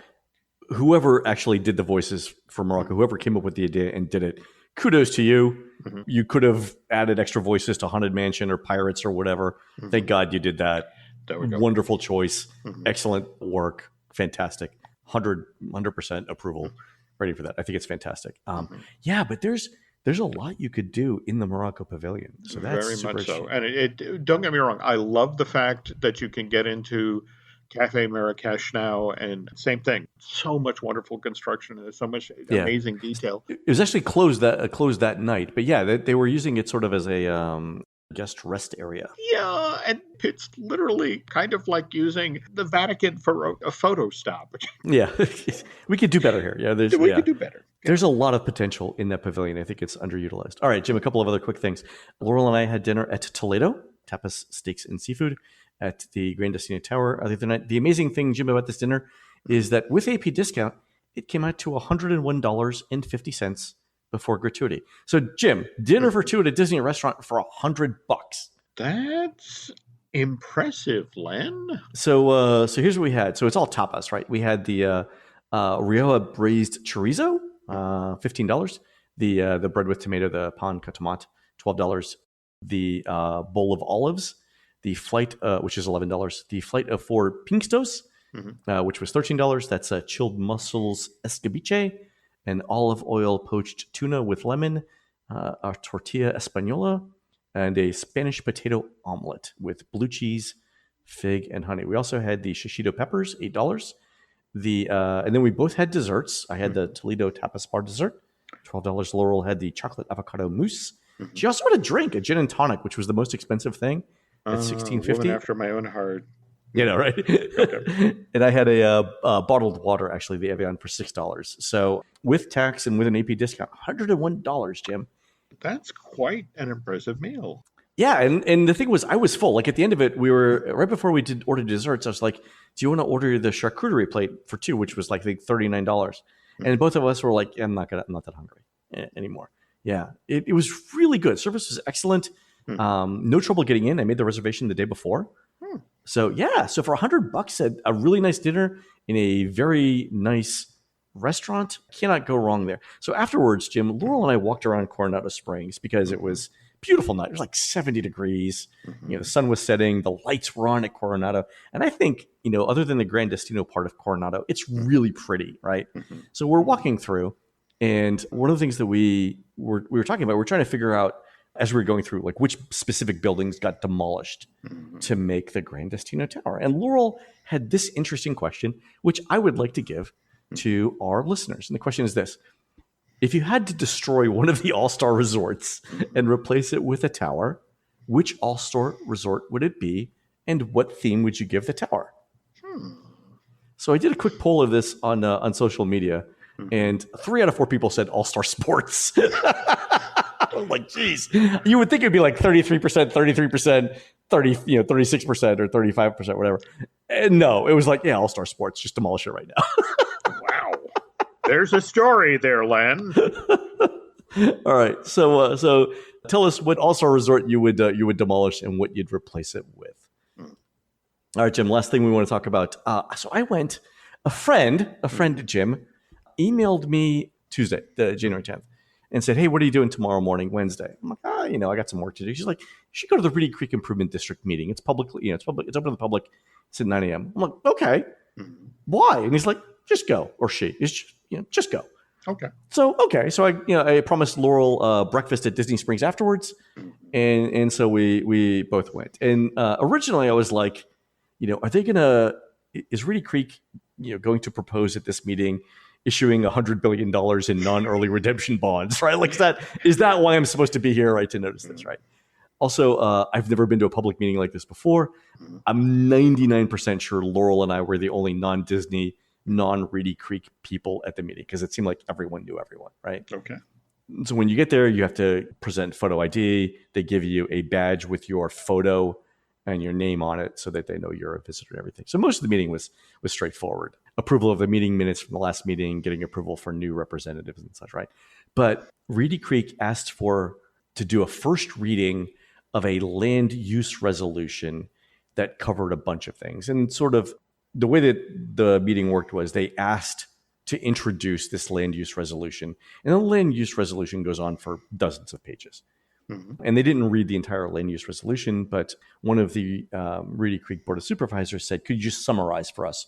whoever actually did the voices for Morocco, whoever came up with the idea and did it, kudos to you. You could have added extra voices to Haunted Mansion or Pirates or whatever. Thank God you did that. Wonderful choice. Excellent work. Fantastic. 100% approval. Ready for that. I think it's fantastic. Yeah, but there's a lot you could do in the Morocco Pavilion. So that's very super much so. And it don't get me wrong, I love the fact that you can get into Cafe Marrakesh now, and same thing. So much wonderful construction and so much amazing detail. It was actually closed that night, but yeah, they were using it sort of as a guest rest area. Yeah, and it's literally kind of like using the Vatican for a photo stop. Yeah, we could do better here. Yeah, we could do better. There's a lot of potential in that pavilion. I think it's underutilized. All right, Jim, a couple of other quick things. Laurel and I had dinner at Toledo, tapas, steaks, and seafood at the Grand Destino Tower the other night. The amazing thing, Jim, about this dinner is that with AP discount, it came out to $101.50 before gratuity. So, Jim, dinner for two at a Disney restaurant for $100. That's impressive, Len. So here's what we had. So it's all tapas, right? We had the Rioja braised chorizo, $15. The bread with tomato, the pan con tomate, $12. The bowl of olives, the flight, which is $11. The flight of 4 pinkstos, which was $13. That's chilled mussels escabeche, an olive oil poached tuna with lemon, a tortilla española, and a Spanish potato omelet with blue cheese, fig, and honey. We also had the shishito peppers, $8. And then we both had desserts. I had the Toledo tapas bar dessert, $12. Laurel had the chocolate avocado mousse. She also had a drink, a gin and tonic, which was the most expensive thing at $16.50. Woman after my own heart. You know, right? Okay. And I had a bottled water, actually, the Evian, for $6. So with tax and with an AP discount, $101, Jim. That's quite an impressive meal. Yeah, and the thing was, I was full. Like at the end of it, we were right before we did order desserts. I was like, "Do you want to order the charcuterie plate for 2?" Which was like I think $39. And both of us were like, I'm not that hungry anymore. Yeah, it was really good. Service was excellent. No trouble getting in. I made the reservation the day before. So for $100 at a really nice dinner in a very nice restaurant, cannot go wrong there. So afterwards, Jim, Laurel and I walked around Coronado Springs because it was a beautiful night. It was like 70 degrees. The sun was setting. The lights were on at Coronado. And I think, other than the Gran Destino part of Coronado, it's really pretty, right? So we're walking through, and one of the things that we were talking about, we're trying to figure out as we were going through, like, which specific buildings got demolished to make the Gran Destino Tower. And Laurel had this interesting question, which I would like to give to our listeners. And the question is this: if you had to destroy one of the all-star resorts and replace it with a tower, which all-star resort would it be, and what theme would you give the tower? So I did a quick poll of this on social media, and 3 out of 4 people said all-star sports. I'm like, geez, you would think it'd be like 33%, 33%, 36% or 35%, whatever. And no, it was like, all-star sports, just demolish it right now. Wow. There's a story there, Len. All right. So tell us what all-star resort you would demolish and what you'd replace it with. All right, Jim, last thing we want to talk about. So I went, a friend, Jim, emailed me Tuesday, January 10th, and said, hey, what are you doing tomorrow morning, Wednesday? I'm like, I got some work to do. She's like, you should go to the Reedy Creek Improvement District meeting. It's publicly, it's open to the public. It's at 9 a.m. I'm like, okay. Why? And he's like, just go. Or she is, just go. Okay. So I promised Laurel breakfast at Disney Springs afterwards. And so we both went. And originally I was like, is Reedy Creek, going to propose at this meeting issuing $100 billion in non-early redemption bonds, right? Like, is that why I'm supposed to be here, right, to notice this, right? Also, I've never been to a public meeting like this before. I'm 99% sure Laurel and I were the only non-Disney, non-Reedy Creek people at the meeting, because it seemed like everyone knew everyone, right? Okay. So when you get there, you have to present photo ID. They give you a badge with your photo and your name on it so that they know you're a visitor and everything. So most of the meeting was straightforward. Approval of the meeting minutes from the last meeting, getting approval for new representatives and such, right? But Reedy Creek asked to do a first reading of a land use resolution that covered a bunch of things. And sort of the way that the meeting worked was they asked to introduce this land use resolution. And the land use resolution goes on for dozens of pages. And they didn't read the entire land use resolution, but one of the Reedy Creek Board of Supervisors said, could you just summarize for us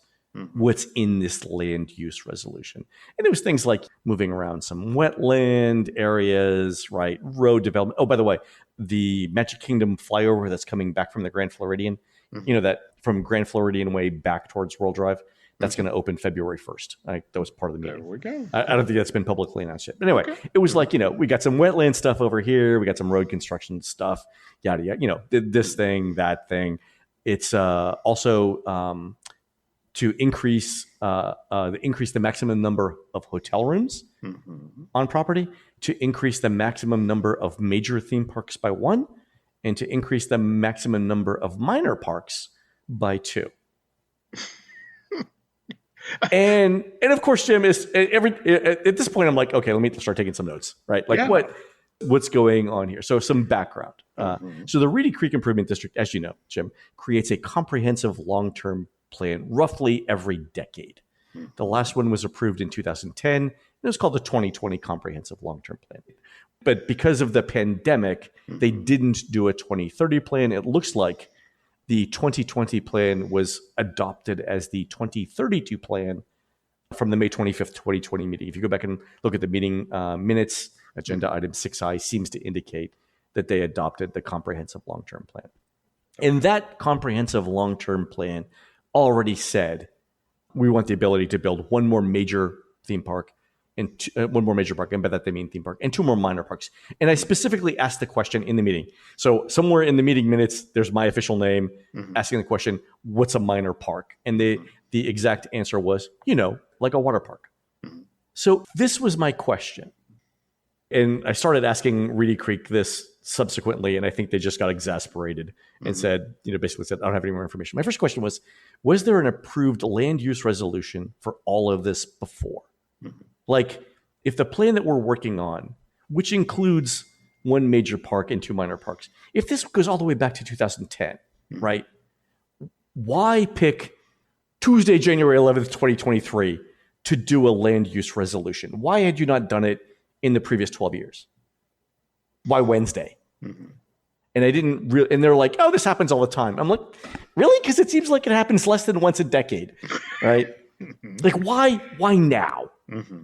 what's in this land use resolution? And it was things like moving around some wetland areas, right? Road development. Oh, by the way, the Magic Kingdom flyover that's coming back from the Grand Floridian, that from Grand Floridian Way back towards World Drive, that's going to open February 1st. That was part of the meeting. There we go. I don't think that's been publicly announced yet. But anyway, It was like, we got some wetland stuff over here. We got some road construction stuff, yada, yada, this thing, that thing. It's also to increase the maximum number of hotel rooms on property, to increase the maximum number of major theme parks by 1, and to increase the maximum number of minor parks by 2. And of course, Jim, is at this point, I'm like, okay, let me start taking some notes, right? Like what's going on here? So some background. So the Reedy Creek Improvement District, as you know, Jim, creates a comprehensive long-term plan roughly every decade. The last one was approved in 2010. It was called the 2020 Comprehensive Long-Term Plan. But because of the pandemic, they didn't do a 2030 plan. It looks like the 2020 plan was adopted as the 2032 plan from the May 25th, 2020 meeting. If you go back and look at the meeting minutes, agenda item 6I seems to indicate that they adopted the comprehensive long-term plan. And that comprehensive long-term plan already said, we want the ability to build one more major theme park and one more major park, and by that they mean theme park, and 2 more minor parks. And I specifically asked the question in the meeting. So somewhere in the meeting minutes, there's my official name asking the question, what's a minor park? And the exact answer was, like a water park. So this was my question. And I started asking Reedy Creek this subsequently, and I think they just got exasperated and said, basically said, I don't have any more information. My first question was there an approved land use resolution for all of this before? Like, if the plan that we're working on, which includes one major park and two minor parks, if this goes all the way back to 2010, right? Why pick Tuesday, January 11th, 2023 to do a land use resolution? Why had you not done it in the previous 12 years? Why Wednesday? And I didn't really, and they're like, oh, this happens all the time. I'm like, really? Because it seems like it happens less than once a decade, right? Like, why now?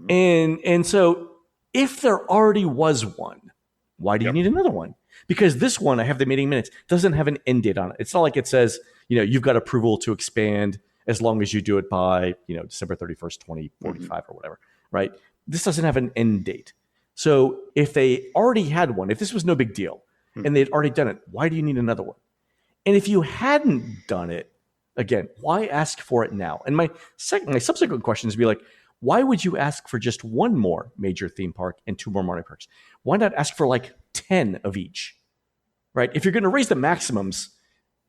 And so if there already was one, why do you need another one? Because this one, I have the meeting minutes, doesn't have an end date on it. It's not like it says, you've got approval to expand as long as you do it by, December 31st, 2045 or whatever, right? This doesn't have an end date. So if they already had one, if this was no big deal and they'd already done it, why do you need another one? And if you hadn't done it, again, why ask for it now? And my subsequent questions would be like, why would you ask for just one more major theme park and two more minor parks? Why not ask for like 10 of each, right? If you're going to raise the maximums,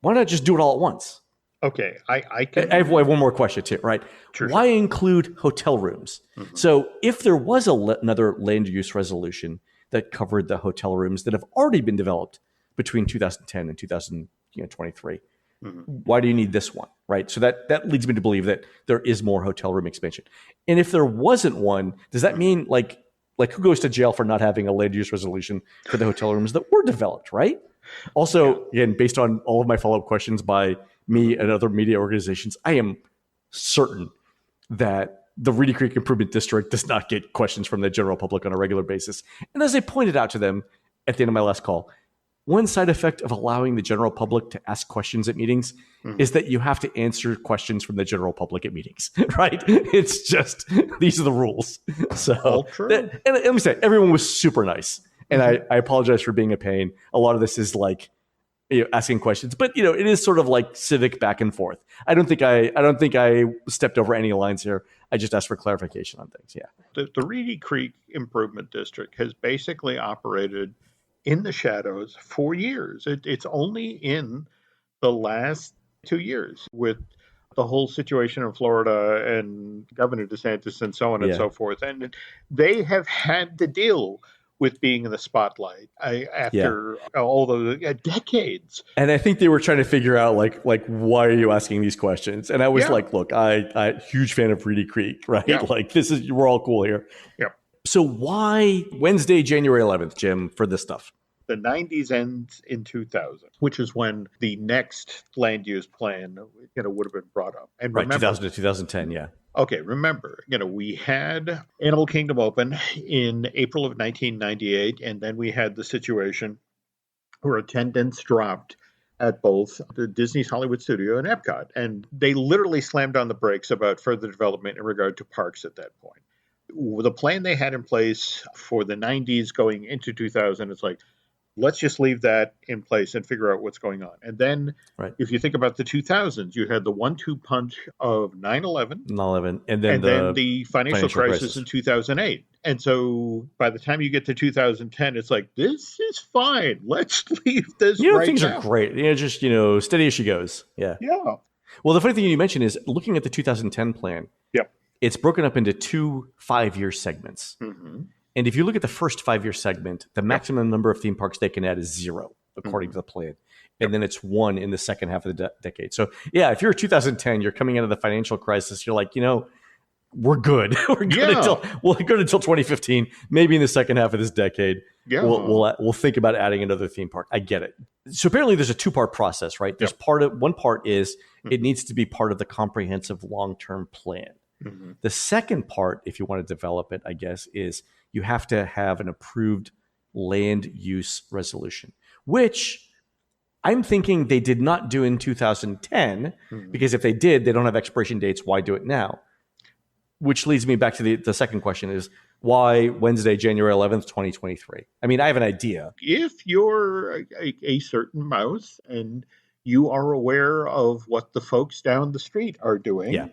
why not just do it all at once? Okay, I have one more question too, right? Sure. Why include hotel rooms? So if there was another land use resolution that covered the hotel rooms that have already been developed between 2010 and 2023, why do you need this one, right? So that leads me to believe that there is more hotel room expansion. And if there wasn't one, does that mean like who goes to jail for not having a land use resolution for the hotel rooms that were developed, right? Also, again, based on all of my follow-up questions by me and other media organizations, I am certain that the Reedy Creek Improvement District does not get questions from the general public on a regular basis. And as I pointed out to them at the end of my last call, one side effect of allowing the general public to ask questions at meetings is that you have to answer questions from the general public at meetings, right? It's just, these are the rules. So, and let me say, everyone was super nice. And I apologize for being a pain. A lot of this is like, asking questions, but it is sort of like civic back and forth. I don't think I stepped over any lines here. I just asked for clarification on things. Yeah. The Reedy Creek Improvement District has basically operated in the shadows for years. It's only in the last 2 years with the whole situation in Florida and Governor DeSantis and so on and so forth. And they have had to deal with being in the spotlight after all the decades. And I think they were trying to figure out like why are you asking these questions? And I was like, look, I huge fan of Reedy Creek, right? Yeah. Like we're all cool here. Yeah. So why Wednesday, January 11th, Jim, for this stuff? The 90s ends in 2000, which is when the next land use plan, would have been brought up. And remember, 2000 to 2010, yeah. Okay, remember, we had Animal Kingdom open in April of 1998, and then we had the situation where attendance dropped at both the Disney's Hollywood Studio and Epcot, and they literally slammed on the brakes about further development in regard to parks at that point. The plan they had in place for the 90s going into 2000, it's like, let's just leave that in place and figure out what's going on. And then if you think about the 2000s, you had the 1-2 punch of 9/11. And then the financial crisis in 2008. And so by the time you get to 2010, it's like, this is fine. Let's leave this things are great. Just, steady as she goes. Yeah. Yeah. Well, the funny thing you mentioned is looking at the 2010 plan, it's broken up into 2 5-year segments. And if you look at the first 5-year segment, the maximum number of theme parks they can add is 0, according to the plan. And then it's 1 in the second half of the decade. So, if you're 2010, you're coming out of the financial crisis, you're like, we're good. We're good until 2015. Maybe in the second half of this decade, we'll think about adding another theme park. I get it. So apparently there's a 2-part process, right? There's one part is it needs to be part of the comprehensive long-term plan. The second part, if you want to develop it, I guess, is you have to have an approved land use resolution, which I'm thinking they did not do in 2010, because if they did, they don't have expiration dates. Why do it now? Which leads me back to the second question is, why Wednesday, January 11th, 2023? I mean, I have an idea. If you're a certain mouse and you are aware of what the folks down the street are doing,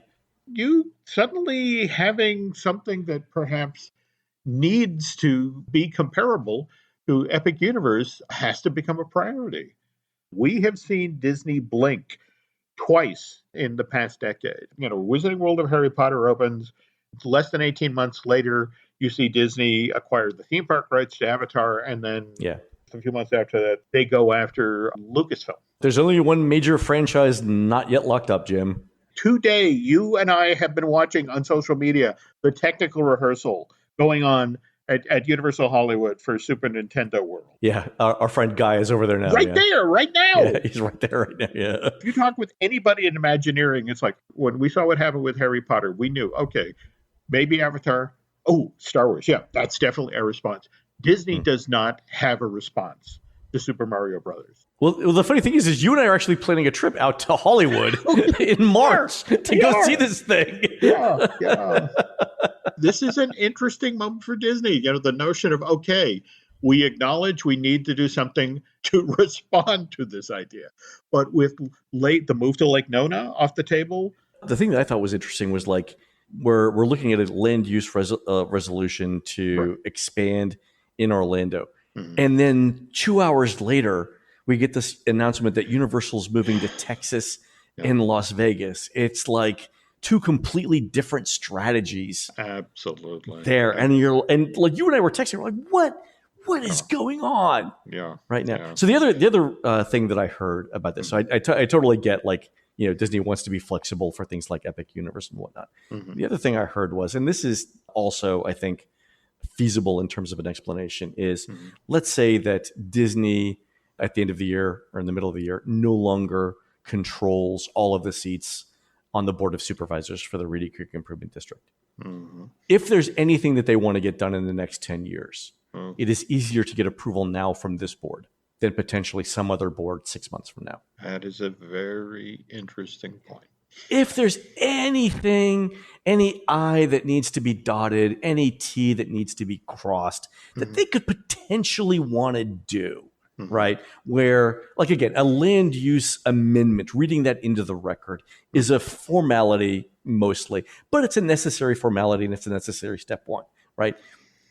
you suddenly having something that perhaps needs to be comparable to Epic Universe has to become a priority. We have seen Disney blink twice in the past decade. Wizarding World of Harry Potter opens, Less than 18 months later, you see Disney acquire the theme park rights to Avatar, and then a few months after that, they go after Lucasfilm. There's only one major franchise not yet locked up, Jim. Today, you and I have been watching on social media the technical rehearsal going on at Universal Hollywood for Super Nintendo World. Yeah, our friend Guy is over there now. Right now. Yeah, he's right there right now, yeah. If you talk with anybody in Imagineering, it's like when we saw what happened with Harry Potter, we knew, okay, maybe Avatar. Oh, Star Wars. Yeah, that's definitely a response. Disney does not have a response to Super Mario Brothers. Well, the funny thing is you and I are actually planning a trip out to Hollywood in March to go see this thing. Yeah. This is an interesting moment for Disney. The notion of, okay, we acknowledge we need to do something to respond to this idea. But with the move to Lake Nona off the table. The thing that I thought was interesting was like, we're looking at a land use resolution to expand in Orlando. Mm-hmm. And then 2 hours later, we get this announcement that Universal's moving to Texas and Las Vegas. It's like two completely different strategies. Absolutely. There. And like you and I were texting, we're like, what is going on right now? Yeah. So the other thing that I heard about this, so I totally get, like, Disney wants to be flexible for things like Epic Universe and whatnot. Mm-hmm. The other thing I heard was, and this is also, I think, feasible in terms of an explanation, is let's say that Disney at the end of the year or in the middle of the year no longer controls all of the seats on the Board of Supervisors for the Reedy Creek Improvement District. Mm-hmm. If there's anything that they want to get done in the next 10 years, it is easier to get approval now from this board than potentially some other board 6 months from now. That is a very interesting point. If there's anything, any I that needs to be dotted, any T that needs to be crossed, that they could potentially want to do, right? Where, like, again, a land use amendment, reading that into the record is a formality mostly, but it's a necessary formality and it's a necessary step one, right?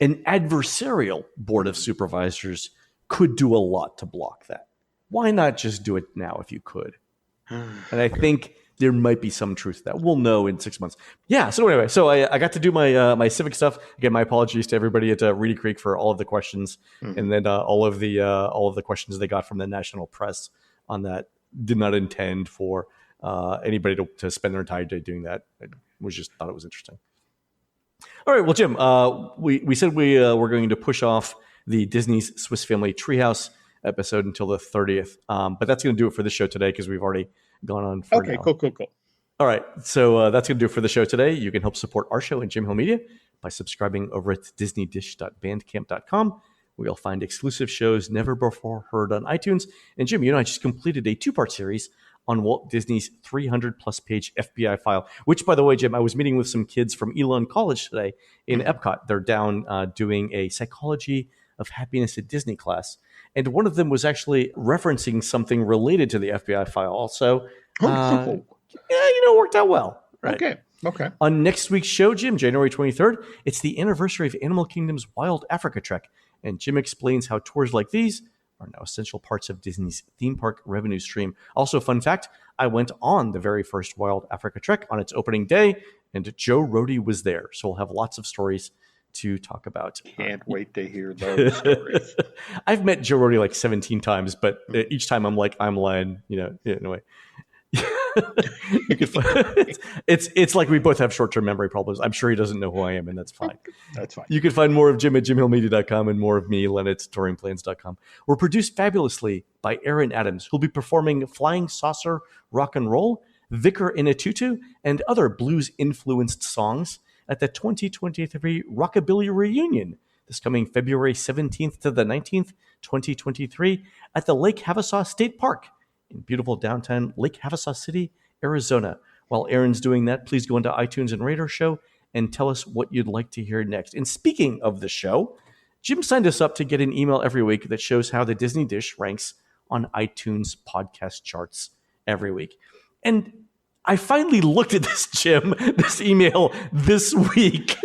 An adversarial Board of Supervisors could do a lot to block that. Why not just do it now if you could? And I think there might be some truth to that. We'll know in 6 months. Yeah. So anyway, I got to do my civic stuff. Again, my apologies to everybody at Reedy Creek for all of the questions, and then all of the questions they got from the national press on that. Did not intend for anybody to spend their entire day doing that. I thought it was interesting. All right. Well, Jim, we said we were going to push off the Disney's Swiss Family Treehouse episode until the 30th, but that's going to do it for this show today because we've already gone on for now. Cool. All right, so that's going to do it for the show today. You can help support our show and Jim Hill Media by subscribing over at disneydish.bandcamp.com, where you'll find exclusive shows never before heard on iTunes. And Jim, I just completed a 2-part series on Walt Disney's 300-plus page FBI file, which, by the way, Jim, I was meeting with some kids from Elon College today in Epcot. They're down doing a psychology of happiness at Disney class. And one of them was actually referencing something related to the FBI file also. Worked out well. Right? Okay. On next week's show, Jim, January 23rd, it's the anniversary of Animal Kingdom's Wild Africa Trek. And Jim explains how tours like these are now essential parts of Disney's theme park revenue stream. Also, fun fact, I went on the very first Wild Africa Trek on its opening day, and Joe Rohde was there. So we'll have lots of stories to talk about. Can't wait to hear those stories. I've met Joe Rohde like 17 times, but each time I'm like, I'm lying, in a way. You can find, it's like we both have short-term memory problems. I'm sure he doesn't know who I am, and that's fine. That's fine. You can find more of Jim at jimhillmedia.com and more of me, Len, at touringplans.com. We're produced fabulously by Aaron Adams, who'll be performing Flying Saucer Rock and Roll, Vicar in a Tutu, and other blues-influenced songs at the 2023 Rockabilly Reunion this coming February 17th to the 19th, 2023 at the Lake Havasu State Park in beautiful downtown Lake Havasu City, Arizona. While Aaron's doing that, please go into iTunes and rate our show and tell us what you'd like to hear next. And speaking of the show, Jim signed us up to get an email every week that shows how the Disney Dish ranks on iTunes podcast charts every week. And I finally looked at this, Jim, this email this week.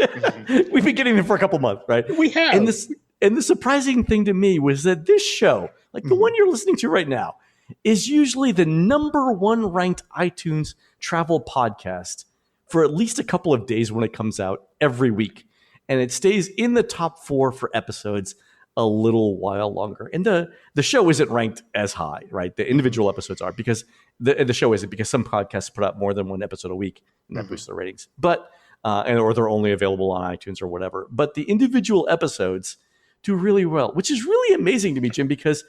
We've been getting it for a couple months, right? We have. And the surprising thing to me was that this show, like the one you're listening to right now, is usually the number one ranked iTunes travel podcast for at least a couple of days when it comes out every week. And it stays in the top 4 for episodes a little while longer. And the show isn't ranked as high, right? The individual episodes are, because the show isn't, because some podcasts put out more than one episode a week and that boosts their ratings. But or they're only available on iTunes or whatever. But the individual episodes do really well, which is really amazing to me, Jim, because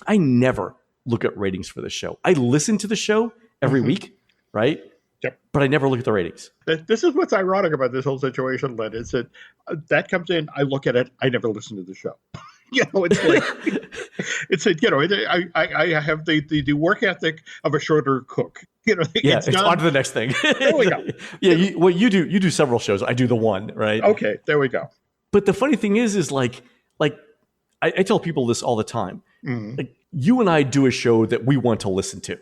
I never look at ratings for the show. I listen to the show every week, right? Yep. But I never look at the ratings. This is what's ironic about this whole situation, Len, is that that comes in, I look at it, I never listen to the show. It's like, I have the work ethic of a shorter cook. It's on to the next thing. There we go. You do several shows. I do the one, right? Okay, there we go. But the funny thing is like I tell people this all the time. Like, you and I do a show that we want to listen to.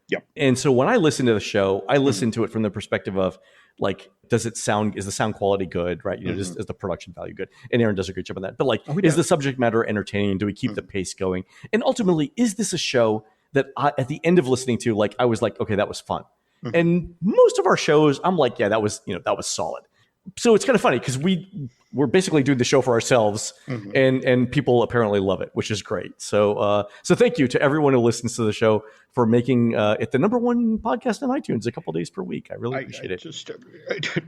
Yep. And so when I listen to the show, I listen to it from the perspective of, like, is the sound quality good, right? is the production value good? And Aaron does a great job on that. But is the subject matter entertaining? Do we keep the pace going? And ultimately, is this a show that at the end of listening to, like, I was like, okay, that was fun. And most of our shows, I'm like, yeah, that was solid. So it's kind of funny because we're basically doing the show for ourselves, and people apparently love it, which is great. So thank you to everyone who listens to the show for making it the number 1 podcast on iTunes a couple days per week. I really appreciate it.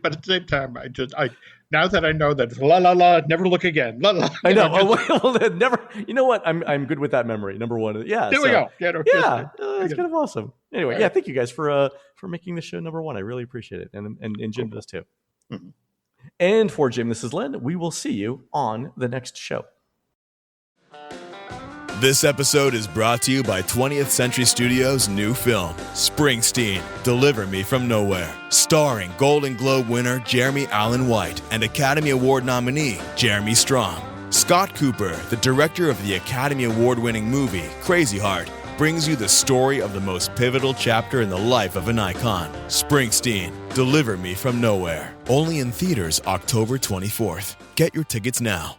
But at the same time, I now that I know that it's la la la, never look again. La, la, I know. Never. You know what? I'm good with that memory. Number 1. Yeah. There we go. It's kind of awesome. Anyway, thank you guys for making the show number 1. I really appreciate it, and Jim does too. And for Jim, this is Len. We will see you on the next show. This episode is brought to you by 20th Century Studios' new film, Springsteen, Deliver Me From Nowhere, starring Golden Globe winner Jeremy Allen White and Academy Award nominee Jeremy Strong. Scott Cooper, the director of the Academy Award-winning movie Crazy Heart, brings you the story of the most pivotal chapter in the life of an icon. Springsteen, Deliver Me From Nowhere. Only in theaters October 24th. Get your tickets now.